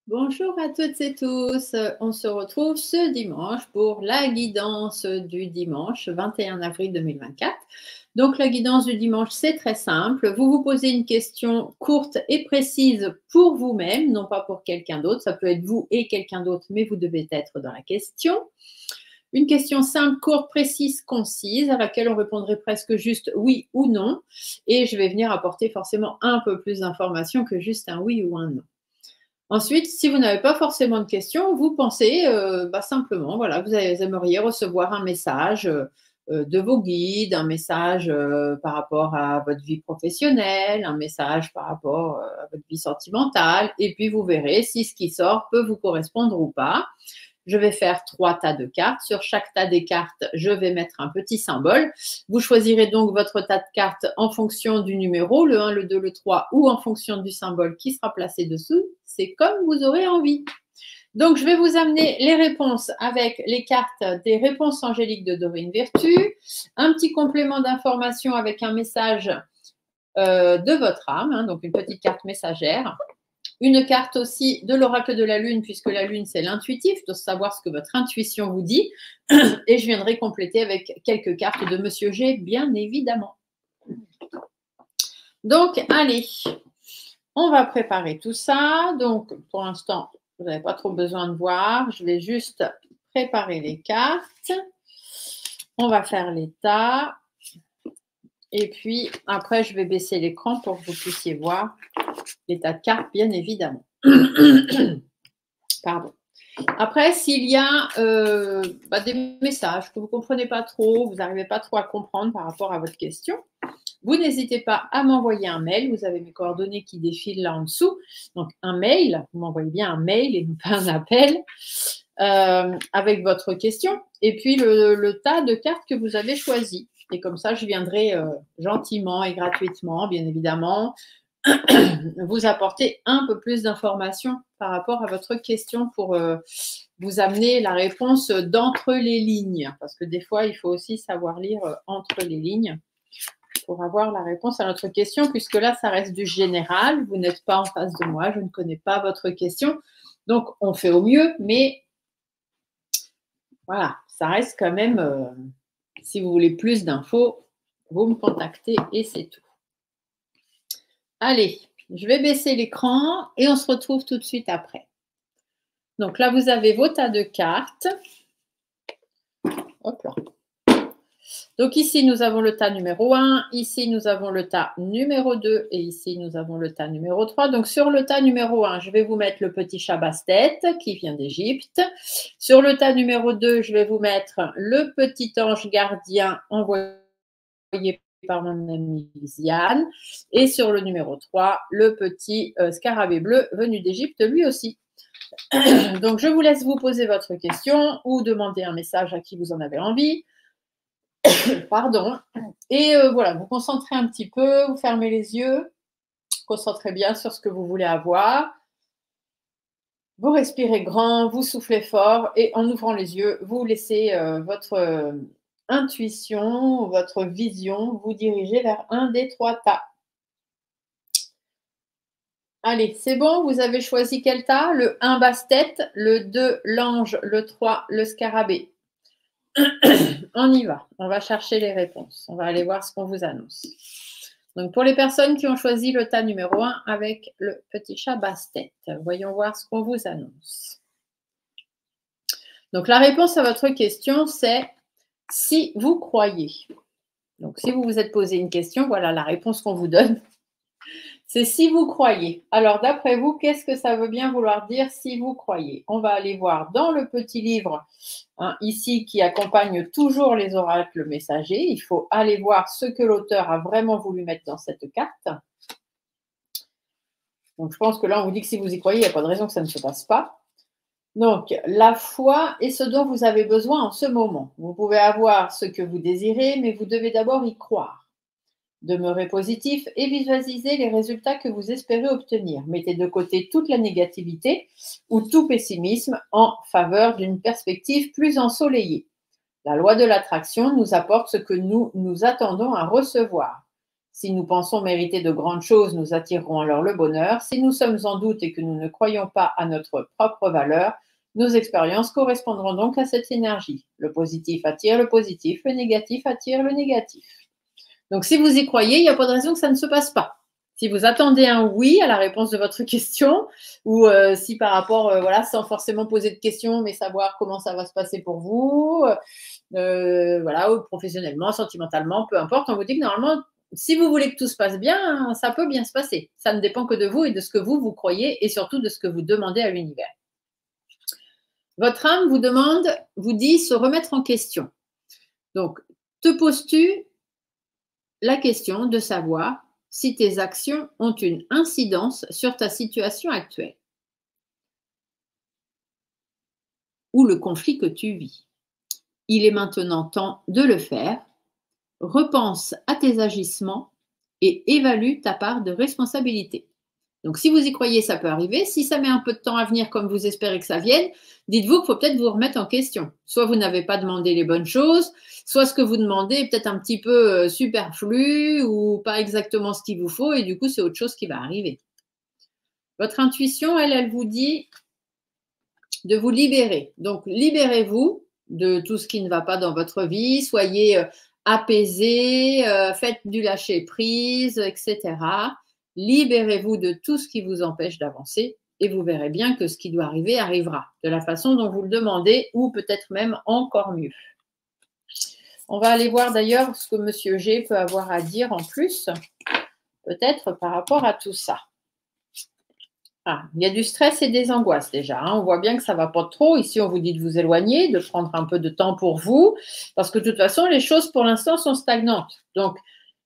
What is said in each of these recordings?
Bonjour à toutes et tous, on se retrouve ce dimanche pour la guidance du dimanche 21 avril 2024. Donc la guidance du dimanche, c'est très simple. Vous vous posez une question courte et précise pour vous-même, non pas pour quelqu'un d'autre. Ça peut être vous et quelqu'un d'autre, mais vous devez être dans la question. Une question simple, courte, précise, concise, à laquelle on répondrait presque juste oui ou non. Et je vais venir apporter forcément un peu plus d'informations que juste un oui ou un non. Ensuite, si vous n'avez pas forcément de questions, vous pensez simplement, voilà, vous aimeriez recevoir un message de vos guides, un message par rapport à votre vie professionnelle, un message par rapport à votre vie sentimentale, et puis vous verrez si ce qui sort peut vous correspondre ou pas. Je vais faire 3 tas de cartes. Sur chaque tas des cartes, je vais mettre un petit symbole. Vous choisirez donc votre tas de cartes en fonction du numéro, le 1, le 2, le 3, ou en fonction du symbole qui sera placé dessous. C'est comme vous aurez envie. Donc, je vais vous amener les réponses avec les cartes des réponses angéliques de Dorine Virtue, un petit complément d'information avec un message de votre âme, donc une petite carte messagère. Une carte aussi de l'oracle de la Lune, puisque la Lune, c'est l'intuitif, de savoir ce que votre intuition vous dit. Et je viendrai compléter avec quelques cartes de Monsieur G, bien évidemment. Donc, allez, on va préparer tout ça. Donc, pour l'instant, vous n'avez pas trop besoin de voir. Je vais juste préparer les cartes. On va faire l'état. Et puis, après, je vais baisser l'écran pour que vous puissiez voir l'état de cartes, bien évidemment. Pardon. Après, s'il y a des messages que vous ne comprenez pas trop, vous n'arrivez pas trop à comprendre par rapport à votre question, vous n'hésitez pas à m'envoyer un mail. Vous avez mes coordonnées qui défilent là en dessous. Donc, un mail, vous m'envoyez bien un mail et non pas un appel avec votre question. Et puis, le tas de cartes que vous avez choisi. Et comme ça, je viendrai gentiment et gratuitement, bien évidemment, vous apporter un peu plus d'informations par rapport à votre question pour vous amener la réponse d'entre les lignes. Parce que des fois, il faut aussi savoir lire entre les lignes pour avoir la réponse à notre question, puisque là, ça reste du général. Vous n'êtes pas en face de moi, je ne connais pas votre question. Donc, on fait au mieux, mais voilà, ça reste quand même, si vous voulez plus d'infos, vous me contactez et c'est tout. Allez, je vais baisser l'écran et on se retrouve tout de suite après. Donc là, vous avez vos tas de cartes. Hop là. Donc ici, nous avons le tas numéro 1, ici, nous avons le tas numéro 2 et ici, nous avons le tas numéro 3. Donc sur le tas numéro 1, je vais vous mettre le petit chat basse-tête qui vient d'Égypte. Sur le tas numéro 2, je vais vous mettre le petit ange gardien envoyé par mon amie Lisiane. Et sur le numéro 3, le petit scarabée bleu venu d'Égypte lui aussi. Donc, je vous laisse vous poser votre question ou demander un message à qui vous en avez envie. Pardon. Et voilà, vous concentrez un petit peu, vous fermez les yeux, concentrez bien sur ce que vous voulez avoir. Vous respirez grand, vous soufflez fort et en ouvrant les yeux, vous laissez votre intuition, votre vision vous diriger vers un des 3 tas. Allez, c'est bon, vous avez choisi quel tas? Le 1 basse-tête, le 2 l'ange, le 3 le scarabée. on y va. On va chercher les réponses. On va aller voir ce qu'on vous annonce. Donc, pour les personnes qui ont choisi le tas numéro 1 avec le petit chat basse-tête, voyons voir ce qu'on vous annonce. Donc, la réponse à votre question, c'est si vous croyez. Donc, si vous vous êtes posé une question, voilà la réponse qu'on vous donne. C'est si vous croyez. Alors, d'après vous, qu'est-ce que ça veut bien vouloir dire si vous croyez? On va aller voir dans le petit livre ici qui accompagne toujours les oracles messagers. Il faut aller voir ce que l'auteur a vraiment voulu mettre dans cette carte. Donc, je pense que là, on vous dit que si vous y croyez, il n'y a pas de raison que ça ne se passe pas. Donc, la foi est ce dont vous avez besoin en ce moment. Vous pouvez avoir ce que vous désirez, mais vous devez d'abord y croire. Demeurez positif et visualisez les résultats que vous espérez obtenir. Mettez de côté toute la négativité ou tout pessimisme en faveur d'une perspective plus ensoleillée. La loi de l'attraction nous apporte ce que nous attendons à recevoir. Si nous pensons mériter de grandes choses, nous attirerons alors le bonheur. Si nous sommes en doute et que nous ne croyons pas à notre propre valeur, nos expériences correspondront donc à cette énergie. Le positif attire le positif, le négatif attire le négatif. Donc, si vous y croyez, il n'y a pas de raison que ça ne se passe pas. Si vous attendez un oui à la réponse de votre question, ou si par rapport, voilà, sans forcément poser de questions, mais savoir comment ça va se passer pour vous, voilà, ou professionnellement, sentimentalement, peu importe, on vous dit que normalement, si vous voulez que tout se passe bien, ça peut bien se passer. Ça ne dépend que de vous et de ce que vous croyez et surtout de ce que vous demandez à l'univers. Votre âme vous dit se remettre en question. Donc, te poses-tu la question de savoir si tes actions ont une incidence sur ta situation actuelle ou le conflit que tu vis. Il est maintenant temps de le faire. Repense à tes agissements et évalue ta part de responsabilité. Donc, si vous y croyez, ça peut arriver. Si ça met un peu de temps à venir comme vous espérez que ça vienne, dites-vous qu'il faut peut-être vous remettre en question. Soit vous n'avez pas demandé les bonnes choses, soit ce que vous demandez est peut-être un petit peu superflu ou pas exactement ce qu'il vous faut et du coup, c'est autre chose qui va arriver. Votre intuition, elle vous dit de vous libérer. Donc, libérez-vous de tout ce qui ne va pas dans votre vie. Soyez apaisé, faites du lâcher-prise, etc. Libérez-vous de tout ce qui vous empêche d'avancer et vous verrez bien que ce qui doit arriver arrivera de la façon dont vous le demandez ou peut-être même encore mieux. On va aller voir d'ailleurs ce que Monsieur G peut avoir à dire en plus, peut-être par rapport à tout ça. Ah, il y a du stress et des angoisses déjà. On voit bien que ça ne va pas trop. Ici, on vous dit de vous éloigner, de prendre un peu de temps pour vous, parce que de toute façon, les choses pour l'instant sont stagnantes. Donc,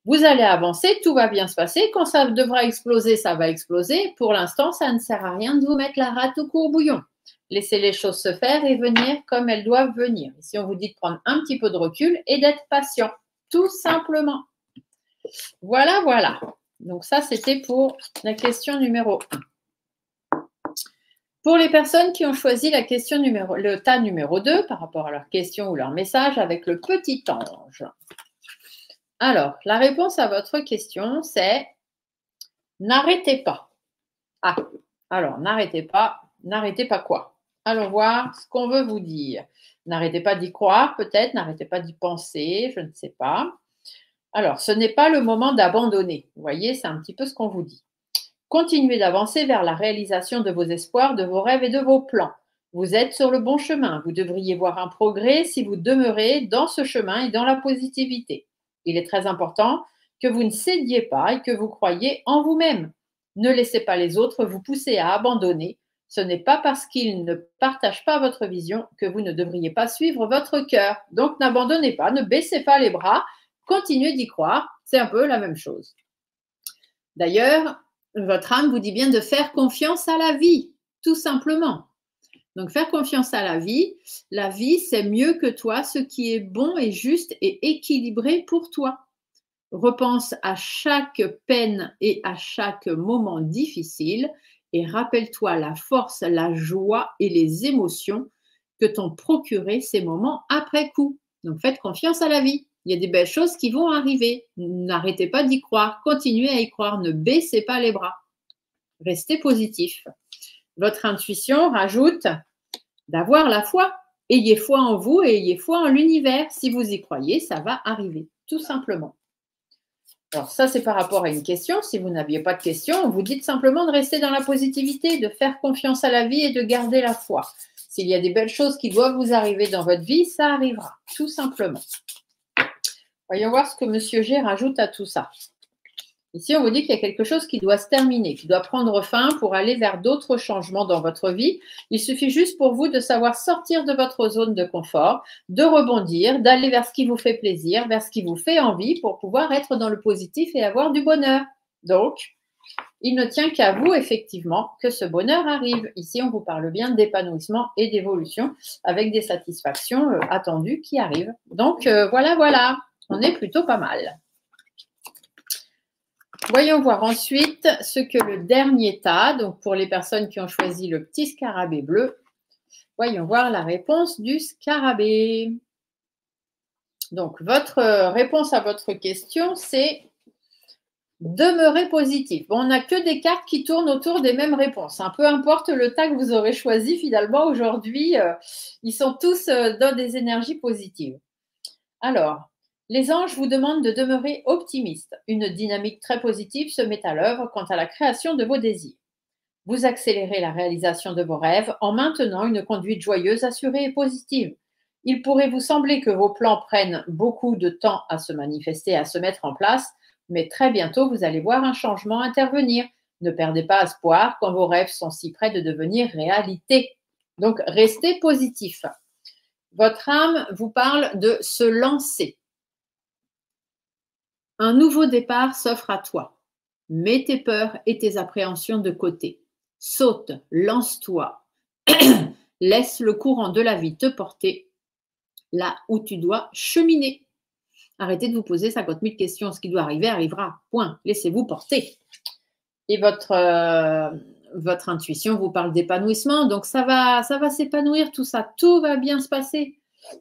vous allez avancer, tout va bien se passer. Quand ça devra exploser, ça va exploser. Pour l'instant, ça ne sert à rien de vous mettre la rate au courbouillon. Laissez les choses se faire et venir comme elles doivent venir. Ici, on vous dit de prendre un petit peu de recul et d'être patient, tout simplement. Voilà, voilà. Donc ça, c'était pour la question numéro 1. Pour les personnes qui ont choisi le tas numéro 2 par rapport à leur question ou leur message avec le petit ange. Alors, la réponse à votre question, c'est n'arrêtez pas. Ah, alors n'arrêtez pas quoi? Allons voir ce qu'on veut vous dire. N'arrêtez pas d'y croire, peut-être, n'arrêtez pas d'y penser, je ne sais pas. Alors, ce n'est pas le moment d'abandonner. Vous voyez, c'est un petit peu ce qu'on vous dit. Continuez d'avancer vers la réalisation de vos espoirs, de vos rêves et de vos plans. Vous êtes sur le bon chemin. Vous devriez voir un progrès si vous demeurez dans ce chemin et dans la positivité. Il est très important que vous ne cédiez pas et que vous croyiez en vous-même. Ne laissez pas les autres vous pousser à abandonner. Ce n'est pas parce qu'ils ne partagent pas votre vision que vous ne devriez pas suivre votre cœur. Donc n'abandonnez pas, ne baissez pas les bras, continuez d'y croire. C'est un peu la même chose. D'ailleurs, votre âme vous dit bien de faire confiance à la vie, tout simplement. Donc, faire confiance à la vie, c'est mieux que toi, ce qui est bon et juste et équilibré pour toi. Repense à chaque peine et à chaque moment difficile et rappelle-toi la force, la joie et les émotions que t'ont procuré ces moments après coup. Donc, faites confiance à la vie. Il y a des belles choses qui vont arriver. N'arrêtez pas d'y croire. Continuez à y croire. Ne baissez pas les bras. Restez positif. Votre intuition rajoute d'avoir la foi. ayez foi en vous et ayez foi en l'univers. Si vous y croyez, ça va arriver, tout simplement. Alors ça, c'est par rapport à une question. Si vous n'aviez pas de question, vous dites simplement de rester dans la positivité, de faire confiance à la vie et de garder la foi. S'il y a des belles choses qui doivent vous arriver dans votre vie, ça arrivera, tout simplement. Voyons voir ce que Monsieur G rajoute à tout ça. Ici, on vous dit qu'il y a quelque chose qui doit se terminer, qui doit prendre fin pour aller vers d'autres changements dans votre vie. Il suffit juste pour vous de savoir sortir de votre zone de confort, de rebondir, d'aller vers ce qui vous fait plaisir, vers ce qui vous fait envie pour pouvoir être dans le positif et avoir du bonheur. Donc, il ne tient qu'à vous, effectivement, que ce bonheur arrive. Ici, on vous parle bien d'épanouissement et d'évolution avec des satisfactions attendues qui arrivent. Donc, voilà, on est plutôt pas mal. Voyons voir ensuite ce que le dernier tas, donc pour les personnes qui ont choisi le petit scarabée bleu, voyons voir la réponse du scarabée. Donc, votre réponse à votre question, c'est demeurer positif. Bon, on n'a que des cartes qui tournent autour des mêmes réponses. Hein. Peu importe le tas que vous aurez choisi, finalement, aujourd'hui, ils sont tous dans des énergies positives. Alors, les anges vous demandent de demeurer optimiste. Une dynamique très positive se met à l'œuvre quant à la création de vos désirs. Vous accélérez la réalisation de vos rêves en maintenant une conduite joyeuse, assurée et positive. Il pourrait vous sembler que vos plans prennent beaucoup de temps à se manifester, à se mettre en place, mais très bientôt, vous allez voir un changement intervenir. Ne perdez pas espoir quand vos rêves sont si près de devenir réalité. Donc, restez positif. Votre âme vous parle de se lancer. Un nouveau départ s'offre à toi. Mets tes peurs et tes appréhensions de côté. Saute, lance-toi. Laisse le courant de la vie te porter là où tu dois cheminer. Arrêtez de vous poser 50 000 questions. Ce qui doit arriver arrivera. Point. Laissez-vous porter. Et votre intuition vous parle d'épanouissement. Donc, ça va s'épanouir, tout ça. Tout va bien se passer.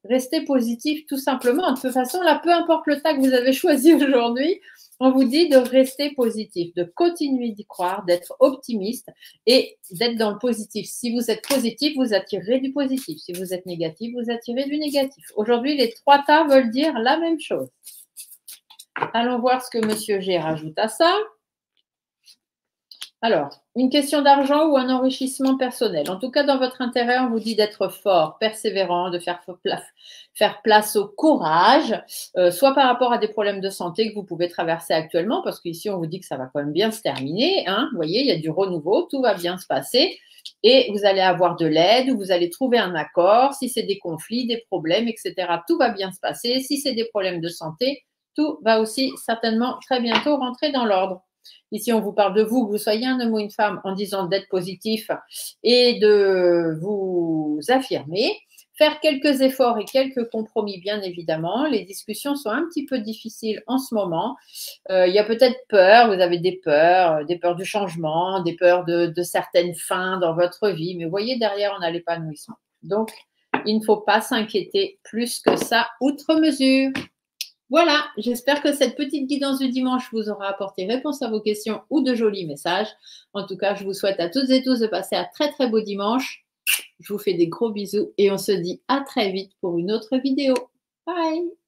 Restez positif tout simplement. De toute façon, là, peu importe le tas que vous avez choisi aujourd'hui, on vous dit de rester positif, de continuer d'y croire, d'être optimiste et d'être dans le positif. Si vous êtes positif, vous attirez du positif. Si vous êtes négatif, vous attirez du négatif. Aujourd'hui, les trois tas veulent dire la même chose. Allons voir ce que Monsieur G rajoute à ça. Alors, une question d'argent ou un enrichissement personnel. En tout cas, dans votre intérêt, on vous dit d'être fort, persévérant, de faire place au courage, soit par rapport à des problèmes de santé que vous pouvez traverser actuellement, parce qu'ici, on vous dit que ça va quand même bien se terminer. Hein. Vous voyez, il y a du renouveau, tout va bien se passer. Et vous allez avoir de l'aide, ou vous allez trouver un accord. Si c'est des conflits, des problèmes, etc., tout va bien se passer. Si c'est des problèmes de santé, tout va aussi certainement très bientôt rentrer dans l'ordre. Ici, on vous parle de vous, que vous soyez un homme ou une femme, en disant d'être positif et de vous affirmer. Faire quelques efforts et quelques compromis, bien évidemment. Les discussions sont un petit peu difficiles en ce moment. Il y a peut-être peur, vous avez des peurs du changement, des peurs de certaines fins dans votre vie. Mais vous voyez, derrière, on a l'épanouissement. Donc, il ne faut pas s'inquiéter plus que ça, outre mesure. Voilà, j'espère que cette petite guidance du dimanche vous aura apporté réponse à vos questions ou de jolis messages. En tout cas, je vous souhaite à toutes et tous de passer un très très beau dimanche. Je vous fais des gros bisous et on se dit à très vite pour une autre vidéo. Bye!